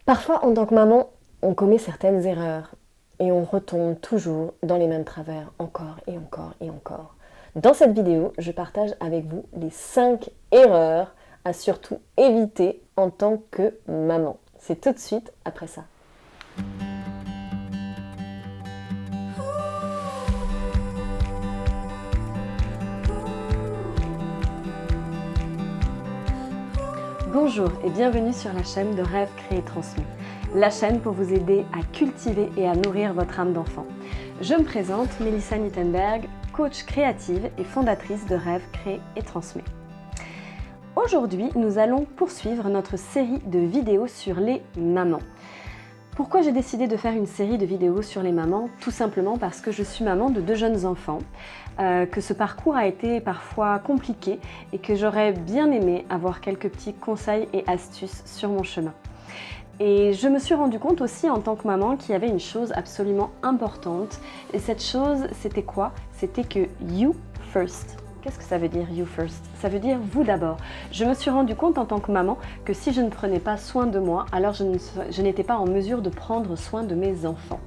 Parfois, en tant que maman, on commet certaines erreurs et on retombe toujours dans les mêmes travers, encore et encore et encore. Dans cette vidéo, je partage avec vous les 5 erreurs à surtout éviter en tant que maman. C'est tout de suite après ça. Bonjour et bienvenue sur la chaîne de Rêve Créé Transmis, la chaîne pour vous aider à cultiver et à nourrir votre âme d'enfant. Je me présente, Mélissa Nittenberg, coach créative et fondatrice de Rêve Créé et Transmis. Aujourd'hui, nous allons poursuivre notre série de vidéos sur les mamans. Pourquoi j'ai décidé de faire une série de vidéos sur les mamans? Tout simplement parce que je suis maman de 2 jeunes enfants, que ce parcours a été parfois compliqué et que j'aurais bien aimé avoir quelques petits conseils et astuces sur mon chemin. Et je me suis rendu compte aussi en tant que maman qu'il y avait une chose absolument importante. Et cette chose, c'était quoi? C'était que you first. Qu'est-ce que ça veut dire you first? Ça veut dire vous d'abord. Je me suis rendu compte en tant que maman que si je ne prenais pas soin de moi, alors je n'étais pas en mesure de prendre soin de mes enfants.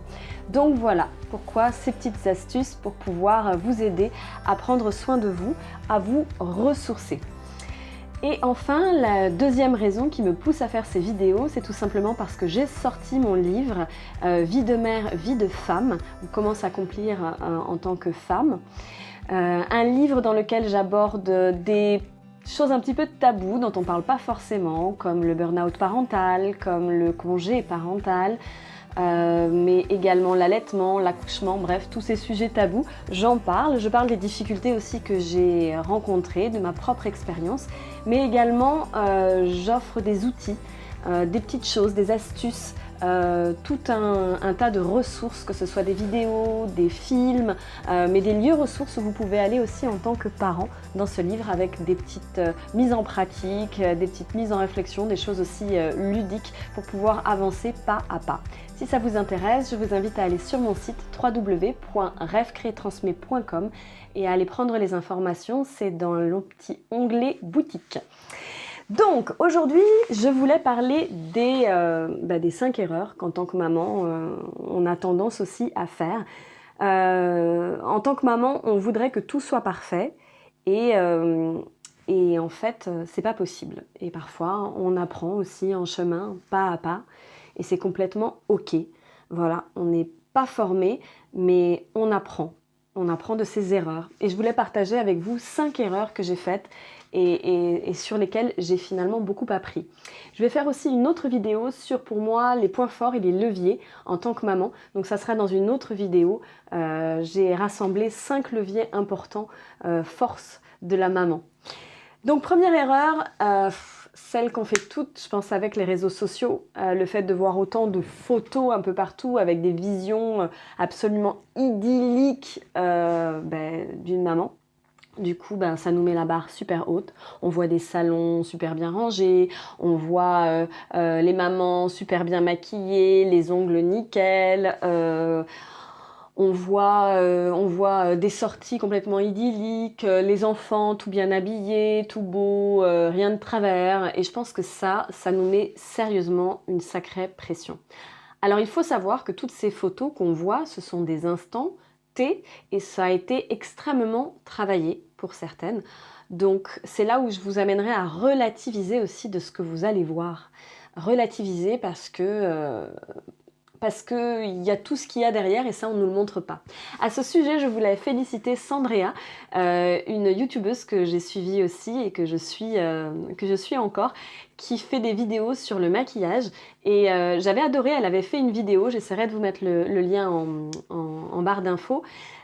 Donc voilà pourquoi ces petites astuces pour pouvoir vous aider à prendre soin de vous, à vous ressourcer. Et enfin, la deuxième raison qui me pousse à faire ces vidéos, c'est tout simplement parce que j'ai sorti mon livre Vie de mère, vie de femme, ou comment s'accomplir en tant que femme. Un livre dans lequel j'aborde des choses un petit peu taboues dont on ne parle pas forcément, comme le burn-out parental, comme le congé parental, mais également l'allaitement, l'accouchement, bref, tous ces sujets tabous, j'en parle. Je parle des difficultés aussi que j'ai rencontrées, de ma propre expérience, mais également j'offre des outils, des petites choses, des astuces, tout un tas de ressources, que ce soit des vidéos, des films, mais des lieux ressources où vous pouvez aller aussi en tant que parent dans ce livre avec des petites mises en pratique, des petites mises en réflexion, des choses aussi ludiques pour pouvoir avancer pas à pas. Si ça vous intéresse, je vous invite à aller sur mon site www.rêvecréetransmet.com et à aller prendre les informations, c'est dans le petit onglet boutique. Donc aujourd'hui, je voulais parler des 5 erreurs qu'en tant que maman, on a tendance aussi à faire. En tant que maman, on voudrait que tout soit parfait et en fait, c'est pas possible. Et parfois, on apprend aussi en chemin, pas à pas, et c'est complètement OK. Voilà, on n'est pas formé, mais on apprend. On apprend de ses erreurs. Et je voulais partager avec vous 5 erreurs que j'ai faites et sur lesquelles j'ai finalement beaucoup appris. Je vais faire aussi une autre vidéo sur, pour moi, les points forts et les leviers en tant que maman. Donc ça sera dans une autre vidéo. J'ai rassemblé 5 leviers importants, force de la maman. Donc première erreur, celle qu'on fait toutes, je pense, avec les réseaux sociaux, le fait de voir autant de photos un peu partout avec des visions absolument idylliques d'une maman. Du coup, ça nous met la barre super haute. On voit des salons super bien rangés, on voit les mamans super bien maquillées, les ongles nickel, on voit des sorties complètement idylliques, les enfants tout bien habillés, tout beau, rien de travers. Et je pense que ça nous met sérieusement une sacrée pression. Alors il faut savoir que toutes ces photos qu'on voit, ce sont des instants T et ça a été extrêmement travaillé pour certaines. Donc c'est là où je vous amènerai à relativiser aussi de ce que vous allez voir. Relativiser parce qu'il y a tout ce qu'il y a derrière et ça on ne nous le montre pas. À ce sujet, je voulais féliciter Sandrea, une youtubeuse que j'ai suivie aussi et que je suis encore, qui fait des vidéos sur le maquillage et j'avais adoré, elle avait fait une vidéo, j'essaierai de vous mettre le lien en barre d'infos.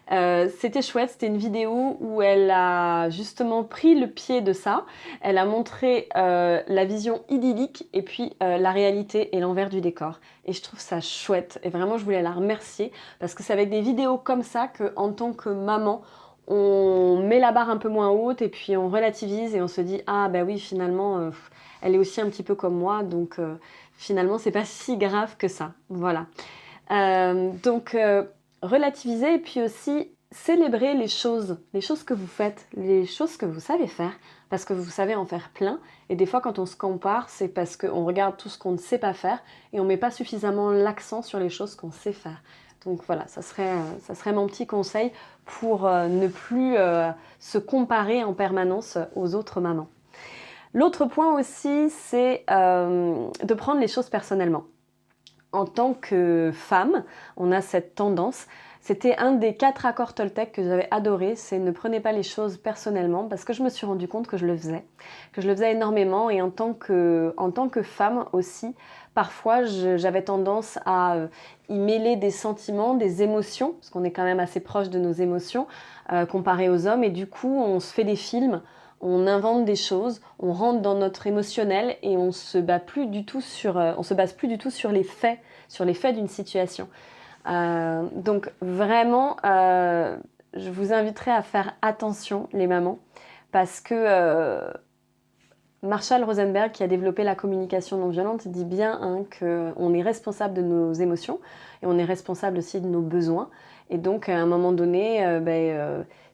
C'était chouette, c'était une vidéo où elle a justement pris le pied de ça, elle a montré la vision idyllique et puis la réalité et l'envers du décor. Et je trouve ça chouette et vraiment je voulais la remercier parce que c'est avec des vidéos comme ça qu'en tant que maman, on met la barre un peu moins haute et puis on relativise et on se dit ah bah oui finalement elle est aussi un petit peu comme moi donc finalement c'est pas si grave que ça. Voilà. Donc relativiser et puis aussi célébrez les choses que vous faites, les choses que vous savez faire, parce que vous savez en faire plein. Et des fois, quand on se compare, c'est parce qu'on regarde tout ce qu'on ne sait pas faire et on ne met pas suffisamment l'accent sur les choses qu'on sait faire. Donc voilà, ça serait mon petit conseil pour ne plus se comparer en permanence aux autres mamans. L'autre point aussi, c'est de prendre les choses personnellement. En tant que femme, on a cette tendance. C'était un des 4 accords Toltec que j'avais adoré, c'est ne prenez pas les choses personnellement, parce que je me suis rendu compte que je le faisais énormément, et en tant que femme aussi, parfois j'avais tendance à y mêler des sentiments, des émotions, parce qu'on est quand même assez proche de nos émotions, comparé aux hommes, et du coup on se fait des films, on invente des choses, on rentre dans notre émotionnel et on se base plus du tout sur les faits d'une situation. Donc vraiment, je vous inviterai à faire attention, les mamans, parce que Marshall Rosenberg, qui a développé la communication non violente, dit bien qu'on est responsable de nos émotions et on est responsable aussi de nos besoins. Et donc, à un moment donné,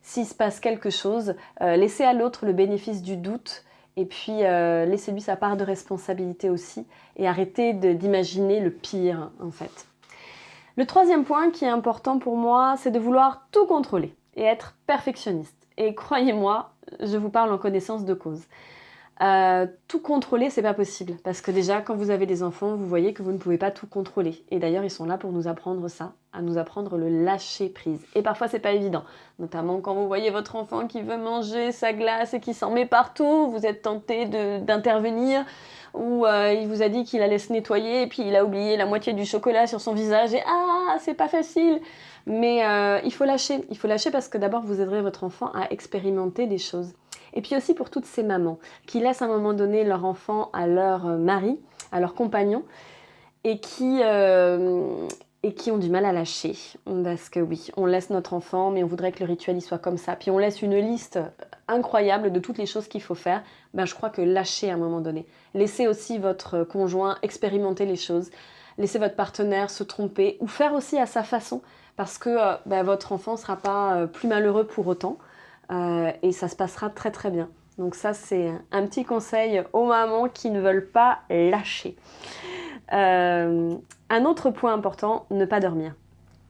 s'il se passe quelque chose, laissez à l'autre le bénéfice du doute et puis laissez-lui sa part de responsabilité aussi et arrêtez d'imaginer le pire, en fait. Le troisième point qui est important pour moi, c'est de vouloir tout contrôler et être perfectionniste. Et croyez-moi, je vous parle en connaissance de cause. Tout contrôler, c'est pas possible. Parce que déjà, quand vous avez des enfants, vous voyez que vous ne pouvez pas tout contrôler. Et d'ailleurs, ils sont là pour nous apprendre ça, à nous apprendre le lâcher prise. Et parfois, c'est pas évident. Notamment quand vous voyez votre enfant qui veut manger sa glace et qui s'en met partout, vous êtes tenté d'intervenir. Ou il vous a dit qu'il allait se nettoyer et puis il a oublié la moitié du chocolat sur son visage et c'est pas facile. Mais il faut lâcher parce que d'abord vous aiderez votre enfant à expérimenter des choses. Et puis aussi pour toutes ces mamans qui laissent à un moment donné leur enfant à leur mari, à leur compagnon et qui ont du mal à lâcher. Parce que oui, on laisse notre enfant mais on voudrait que le rituel il soit comme ça. Puis on laisse une liste incroyable de toutes les choses qu'il faut faire. Je crois que lâchez à un moment donné. Laissez aussi votre conjoint expérimenter les choses. Laissez votre partenaire se tromper ou faire aussi à sa façon parce que votre enfant ne sera pas plus malheureux pour autant et ça se passera très très bien. Donc ça c'est un petit conseil aux mamans qui ne veulent pas lâcher. Un autre point important, ne pas dormir.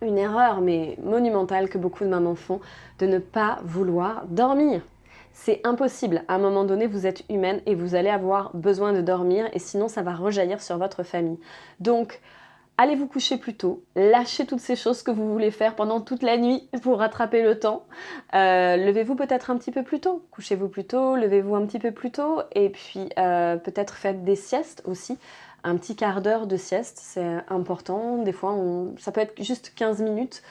Une erreur mais monumentale que beaucoup de mamans font, de ne pas vouloir dormir. C'est impossible. À un moment donné, vous êtes humaine et vous allez avoir besoin de dormir et sinon ça va rejaillir sur votre famille. Donc, allez vous coucher plus tôt, lâchez toutes ces choses que vous voulez faire pendant toute la nuit pour rattraper le temps. Levez-vous peut-être un petit peu plus tôt, couchez-vous plus tôt, levez-vous un petit peu plus tôt et puis peut-être faites des siestes aussi. Un petit quart d'heure de sieste, c'est important. Des fois, ça peut être juste 15 minutes.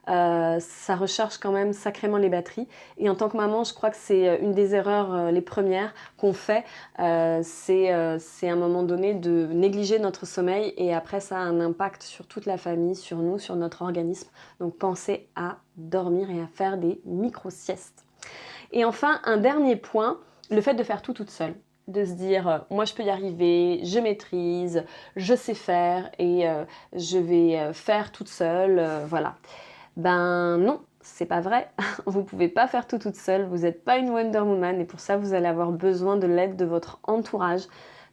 Ça recharge quand même sacrément les batteries. Et en tant que maman, je crois que c'est une des erreurs les premières qu'on fait. C'est à un moment donné de négliger notre sommeil et après ça a un impact sur toute la famille, sur nous, sur notre organisme. Donc pensez à dormir et à faire des micro-siestes. Et enfin, un dernier point, le fait de faire tout toute seule. De se dire, moi je peux y arriver, je maîtrise, je sais faire et je vais faire toute seule, voilà. Non, c'est pas vrai. Vous pouvez pas faire tout toute seule. Vous n'êtes pas une Wonder Woman et pour ça, vous allez avoir besoin de l'aide de votre entourage.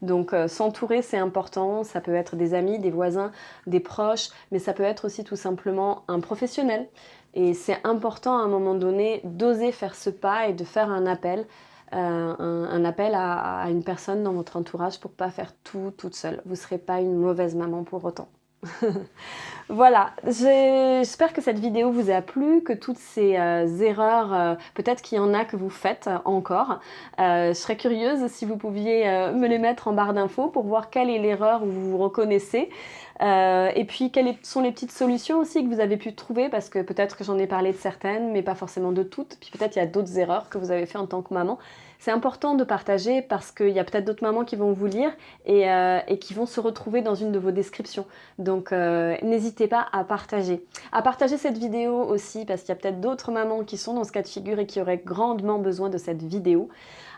Donc, s'entourer, c'est important. Ça peut être des amis, des voisins, des proches, mais ça peut être aussi tout simplement un professionnel. Et c'est important à un moment donné d'oser faire ce pas et de faire un appel. Un appel à une personne dans votre entourage pour pas faire tout toute seule. Vous ne serez pas une mauvaise maman pour autant. Voilà, j'espère que cette vidéo vous a plu, que toutes ces erreurs, peut-être qu'il y en a que vous faites encore. Je serais curieuse si vous pouviez me les mettre en barre d'infos pour voir quelle est l'erreur où vous vous reconnaissez. Et puis quelles sont les petites solutions aussi que vous avez pu trouver, parce que peut-être que j'en ai parlé de certaines, mais pas forcément de toutes. Puis peut-être il y a d'autres erreurs que vous avez fait en tant que maman. C'est important de partager parce qu'il y a peut-être d'autres mamans qui vont vous lire et qui vont se retrouver dans une de vos descriptions. Donc n'hésitez pas à partager. À partager cette vidéo aussi parce qu'il y a peut-être d'autres mamans qui sont dans ce cas de figure et qui auraient grandement besoin de cette vidéo.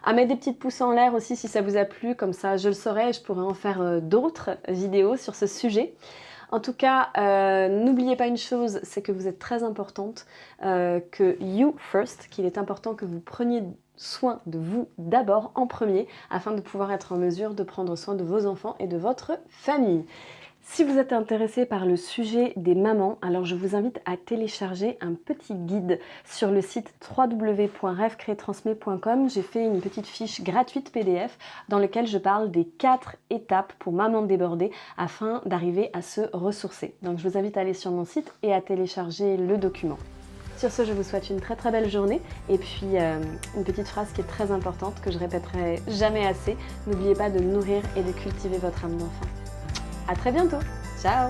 À mettre des petites pouces en l'air aussi si ça vous a plu, comme ça je le saurai et je pourrai en faire d'autres vidéos sur ce sujet. En tout cas, n'oubliez pas une chose, c'est que vous êtes très importante, que you first, qu'il est important que vous preniez soin de vous d'abord en premier afin de pouvoir être en mesure de prendre soin de vos enfants et de votre famille. Si vous êtes intéressé par le sujet des mamans, alors je vous invite à télécharger un petit guide sur le site www.rêvecréetransmet.com. J'ai fait une petite fiche gratuite PDF dans laquelle je parle des 4 étapes pour maman débordée afin d'arriver à se ressourcer. Donc je vous invite à aller sur mon site et à télécharger le document. Sur ce, je vous souhaite une très très belle journée et puis une petite phrase qui est très importante que je répéterai jamais assez, n'oubliez pas de nourrir et de cultiver votre âme d'enfant. À très bientôt. Ciao!